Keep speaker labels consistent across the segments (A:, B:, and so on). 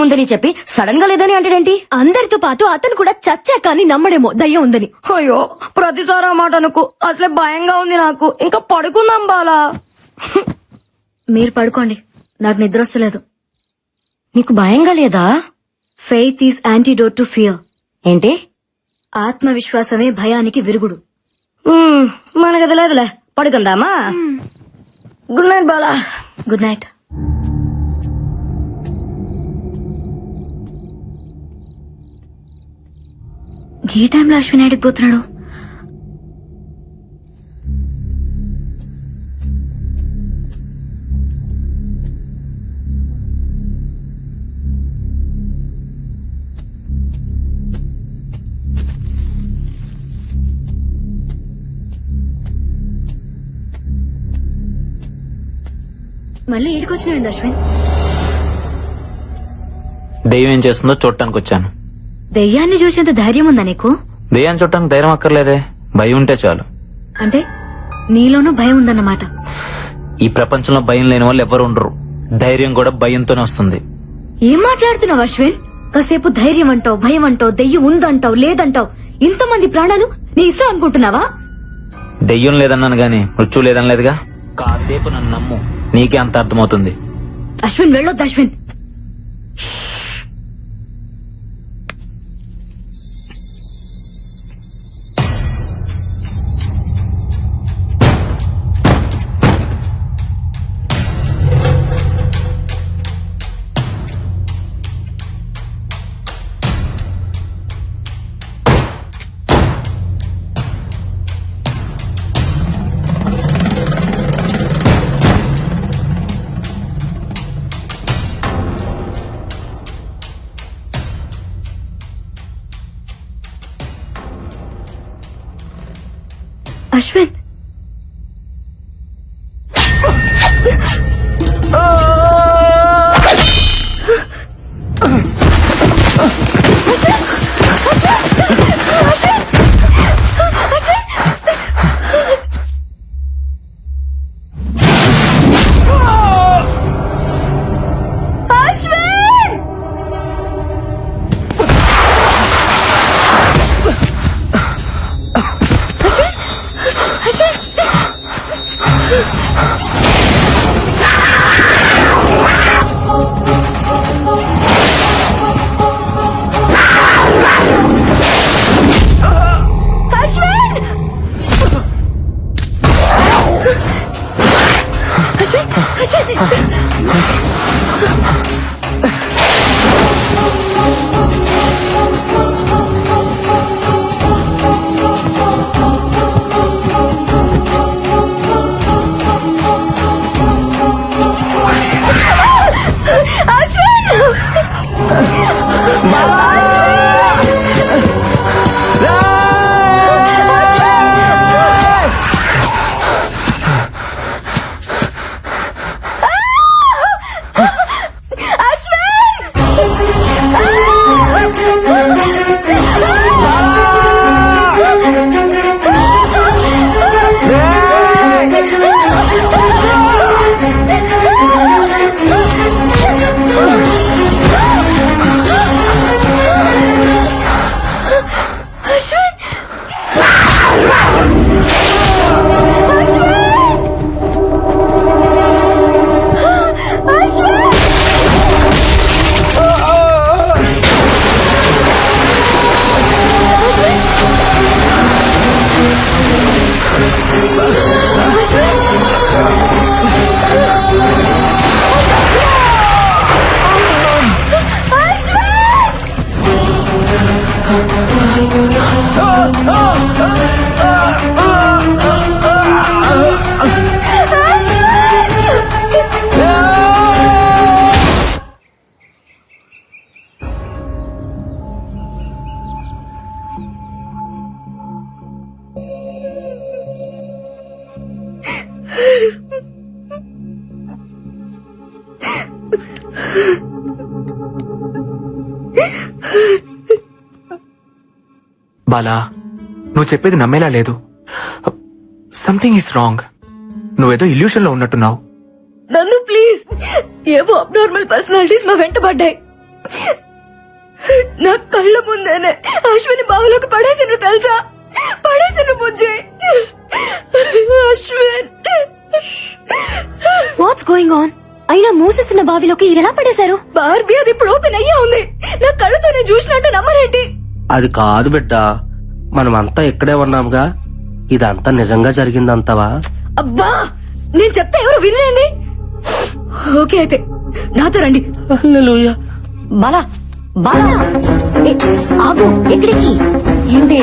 A: ఉందని చెప్పి సడన్ గా లేదని అంటాడేంటి?
B: అందరితో పాటు అతను కూడా చచ్చా కానీ నమ్మడేమో దయ్యం ఉందని.
A: అయ్యో ప్రతిసారి మాట అనుకు, అసలే భయంగా ఉంది నాకు. ఇంకా పడుకుందాం బాలా.
B: మీరు పడుకోండి, నాకు నిద్ర వస్తలేదు.
A: నీకు భయంగా లేదా?
B: Faith is antidote to fear.
A: ఏంటి?
B: ఆత్మవిశ్వాసమే భయానికి విరుగుడు.
A: మనకది లేదులే, పడుకుందామా? Good night Bala.
B: Good night. ఏ టైంలో అశ్విన్ అడిగిపోతున్నాడు? మళ్ళీ ఏడికొచ్చినావింది అశ్విన్?
C: దెయ్యం ఏం చేస్తుందో చూడటానికి వచ్చాను.
B: దెయ్యాన్ని చూసేంత ధైర్యం ఉందా నీకు?
C: దెయ్యాన్ని చూడటానికి ధైర్యం అక్కర్లేదే, భయం ఉంటే చాలు.
B: అంటే నీలోనూ భయం ఉందన్నమాట.
C: ఈ ప్రపంచంలో భయం లేని వాళ్ళు ఎవరు ఉండరు. ధైర్యం కూడా భయంతోనే వస్తుంది.
B: ఏం మాట్లాడుతున్నావు అశ్విన్? కాసేపు ధైర్యం అంటావు, భయం అంటావు, దెయ్యం ఉందంటావు, లేదంటావు. ఇంతమంది ప్రాణాలు నీ ఇష్టం అనుకుంటున్నావా?
C: దెయ్యం లేదన్నాను గాని మృత్యు లేదనలేదుగా. కాసేపు నన్ను నమ్ము, నీకే అంత అర్థమవుతుంది.
B: అశ్విన్ వెళ్ళొద్దు అశ్విన్. అశ్విన్
D: బాలా, నువ్వు చెప్పేది నమ్మేలా లేదు. Something is wrong. నువ్వేదో ఇల్యూషన్ లో ఉన్నట్టున్నావు.
B: నందు ప్లీజ్, ఏవో అబ్నార్మల్ పర్సనాలిటీస్ మా వెంట పడ్డాయి. నా కళ్ళ ముందేనే అశ్విని బావులోకి పడేసిండ్రు తెలుసా? పడేసిండ్రు Bujji. Ashwin, what's going on? అయినా మూసేస్తున్న బావిలోకి ఇలా పడేశారు? బార్బీ, అది ఇప్పుడు ఓపెన్ అయ్యే ఉంది. నా కళ్ళతో నేను చూసినట్టు నమ్మరేంటి?
E: అది కాదు బిడ్డ, మనమంతా ఇక్కడే ఉన్నాంగా. ఇదంతా నిజంగా జరిగిందంతవా?
B: అబ్బా, నేను చెప్తే ఎవరు వినలేండి. ఓకే అయితే నాతో రండి.
E: హల్లెలూయా.
A: బాలా బాలా
B: ఏ, ఆగు, ఎక్కడికి? ఏంటి?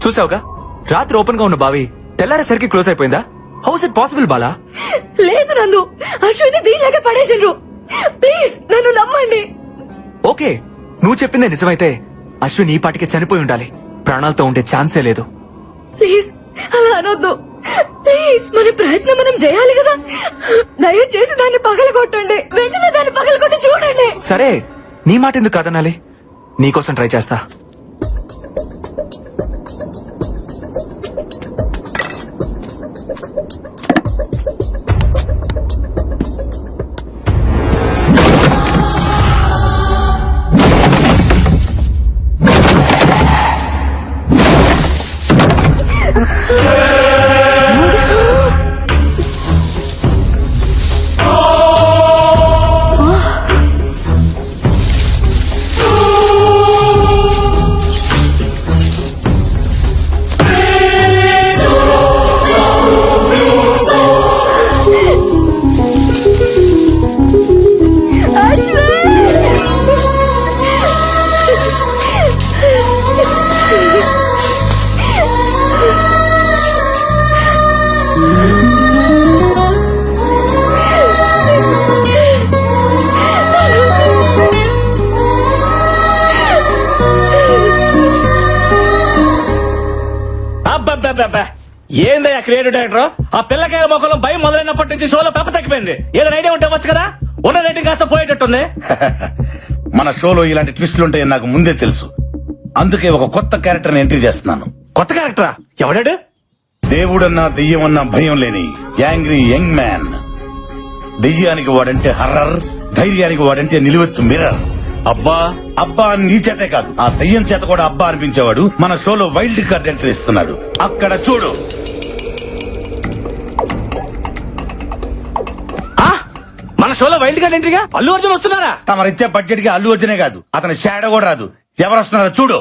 D: చూసావుగా, రాత్రి ఓపెన్ గా ఉన్న బావి తెల్లారేసరికి క్లోజ్ అయిపోయిందా? House it possible Bala?
B: లేదు నన్ను, అశ్విని దీనిలాగే పడేసిండ్రు. ప్లీజ్ నన్ను నమ్మండి.
D: ఓకే, నువ్వు చెప్పిందే నిజమైతే అశ్విన్ ఈ పాటికే చనిపోయి ఉండాలి. ప్రాణాలతో ఉండే ఛాన్సే లేదు.
B: ప్లీజ్ అలా అనొద్దు. ప్లీజ్, మన ప్రయత్నం మనం చేయాలి కదా. దయచేసి దాన్ని పగలగొట్టండి. వెంటనే దాన్ని పగలగొట్టి చూడండి.
D: సరే, నీ మాట ఎందుకు కాదనాలి? నీకోసం ట్రై చేస్తా.
F: అబ్బబ్బబ్బబ్బా, ఏందయ్యా క్రియేటివ్ డైరెక్టర్? ఆ పిల్లకాయల మొక్కలో భయం మొదలైనప్పటి నుంచి షోలో పెప్ప తగ్గిపోయింది. ఏదైనా ఐడియా ఉంటే వచ్చు కదా. ఉన్న రేటింగ్ కాస్త పోయేటట్టుంది.
G: మన షోలో ఇలాంటి ట్విస్టులు ఉంటాయని నాకు ముందే తెలుసు. అందుకే ఒక కొత్త క్యారెక్టర్ ఎంట్రీ చేస్తున్నాను.
F: కొత్త క్యారెక్టరా? ఎవడాడు?
G: దేవుడన్నా దెయ్యమన్నా భయం లేని యాంగ్రీ యంగ్ మ్యాన్. దెయ్యానికి వాడంటే హర్రర్, ధైర్యానికి వాడంటే నిలువెత్తు మిర్రర్.
F: అబ్బా
G: అబ్బా అని నీ చేతే కాదు, ఆ దెయ్యం చేత కూడా అబ్బా అనిపించేవాడు మన షోలో వైల్డ్ కార్డ్ ఎంట్రీ ఇస్తున్నాడు. అక్కడ చూడు.
F: మన షోలో వైల్డ్ కార్డ్ ఎంట్రీగా అల్లు అర్జున్ వస్తున్నారా?
G: తమరిచ్చే బడ్జెట్ కి అల్లు అర్జునే కాదు, అతని షాడో కూడా రాదు. ఎవరు వస్తున్నారో చూడు.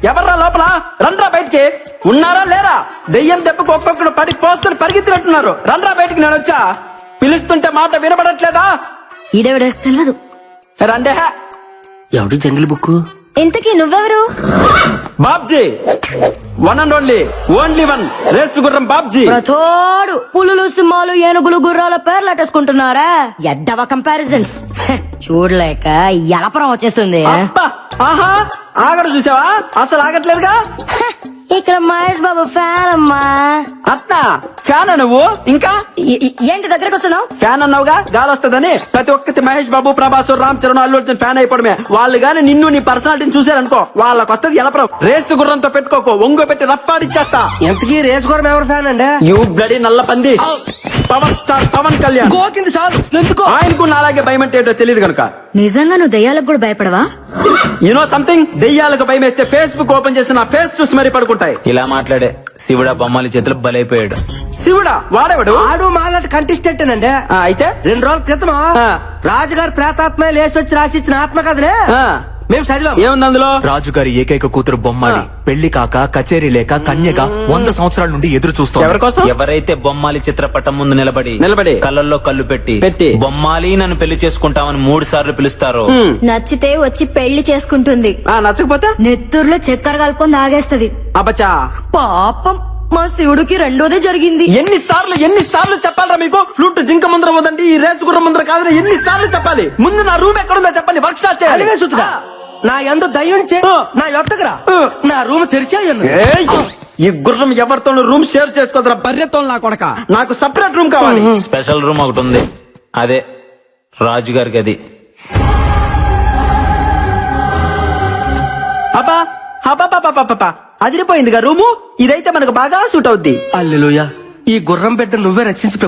H: ఎవర్రా లోపల? రండ్రా బయటికి. ఉన్నారా లేరా? దెయ్యం దెబ్బకు ఒక్కొక్కడు పడి పోసుకొని పరిగెత్తినట్టున్నారు. రండ్రా బయటికి. నేను వచ్చా, పిలుస్తుంటే మాట వినపడట్లేదా?
B: ఈడెవడ తెలియదు.
H: రండే.
E: ఎవడి జంగిల్ బుక్?
B: ఇంతకీ నువ్వెవరు?
H: Babji, one and only one race గుర్రం బాబ్జీ.
A: ప్రతోడు పులులు సింహాలు ఏనుగులు గుర్రాల పేర్లు అట్టేసుకుంటున్నారా? ఎద్దవ కంపారిజన్స్ చూడలేక ఎలపరం వచ్చేస్తుంది.
H: అబ్బా, ఆహా, ఆగడు చూసావా? అసలు ఆగట్లేదుగా.
A: ఇక్కడ మహేష్ బాబు ఫ్యాన్ అమ్మా.
H: అట్నా ఫ్యాన్ నువ్వు ఇంకా
A: ఏంటి దగ్గరకు వస్తున్నావు?
H: ఫ్యాన్ అన్నావుగా గాలి వస్తుందని ప్రతి ఒక్కటి మహేష్ బాబు ప్రభాస్ రామ్ చరణ్ అల్లు అర్జున్ ఫ్యాన్ అయిపోవడమే. వాళ్ళు గాని నిన్ను నీ పర్సనాలిటీని చూసారనుకో వాళ్ళకి వస్తుంది ఎలపరం. రేసు గుర్రంతో పెట్టుకోకో, ఒంగో పెట్టి రఫ్ ఆడిచ్చేస్తా.
E: ఎంతకీ రేస్ గురం ఎవరు ఫ్యాన్ అండి?
H: యూ బ్లడీ నల్ల పంది. Power star Pawan Kalyan.
E: గోకింది చాలు, ఎందుకో
H: ఆయనకు నాలాగే భయం అంటే ఏంటో తెలియదు కనుక.
B: నిజంగా నువ్వు దయ్యాలకు కూడా భయపడవా?
H: యూనో సంథింగ్, దెయ్యాలకు భయం వేస్తే ఫేస్బుక్ ఓపెన్ చేసి నా ఫేస్ చూసి మరీ పడుకుంటాయి.
C: ఇలా మాట్లాడే శివుడా బొమ్మాలి చేతులు బలైపోయాడు.
H: శివుడా వాడేవాడు?
E: ఆడు మాలాంటి కంటెస్టెంట్ అండి.
H: అయితే
E: 2 రోజుల క్రితం
H: ఆ.
E: రాజుగారు ప్రేతాత్మ లేసొచ్చి రాసిచ్చిన ఆత్మకథనే
H: ఆ.
E: మేము చదివాం.
H: ఏముంది అందులో?
D: రాజుగారి ఏకైక కూతురు బొమ్మాలి పెళ్లి కాక కచేరీ లేక కన్యగా 100 సంవత్సరాల నుండి ఎదురు
H: ఎవరి
D: చూస్తోంది.
H: కోసం?
C: ఎవరైతే బొమ్మాలి చిత్రపటం ముందు నిలబడి కళ్ళల్లో కళ్ళు పెట్టి
H: పెట్టి
C: బొమ్మాలి నన్ను పెళ్లి చేసుకుంటామని 3 సార్లు పిలుస్తారో
B: నచ్చితే వచ్చి పెళ్లి చేసుకుంటుంది.
H: నచ్చకపోతే
B: నెత్తూరులో చక్కెర కలుపుకొని తాగేస్తది.
H: అబ్బచ్చా.
A: పాపం మా శివుడికి రెండోదే జరిగింది.
H: ఎన్నిసార్లు చెప్పాలరా మీకు? ఫ్లూట్ జింక ముందర పోదండి, ఈ రేసు గుర్రం ముందర కాదని ఎన్నిసార్లు చెప్పాలి? ముందు నా రూమ్ ఎక్కడుందో చెప్పండి, వర్క్ షాప్ చేయాలి.
E: అలివే సుతుగా నా ఎందు దయ్యం నా యొక్కరా నా రూమ్ తెరిచే ఉన్నది.
H: ఏయ్, ఈ గుర్రం ఎవరితో రూమ్ షేర్ చేసుకోదరా బర్రెతో నా కొడక. నాకు సపరేట్ రూమ్ కావాలి.
C: స్పెషల్ రూమ్ ఒకటి ఉంది, అదే రాజుగారికి. అది
H: అబ్బా అబ్బా అదిరిపోయిందిగా రూము. ఇదైతే మనకు బాగా సూట్ అవుద్ది.
E: అల్లెలుయా, ఈ గుర్రం బిడ్డ నువ్వే రక్షించి ప్రభు.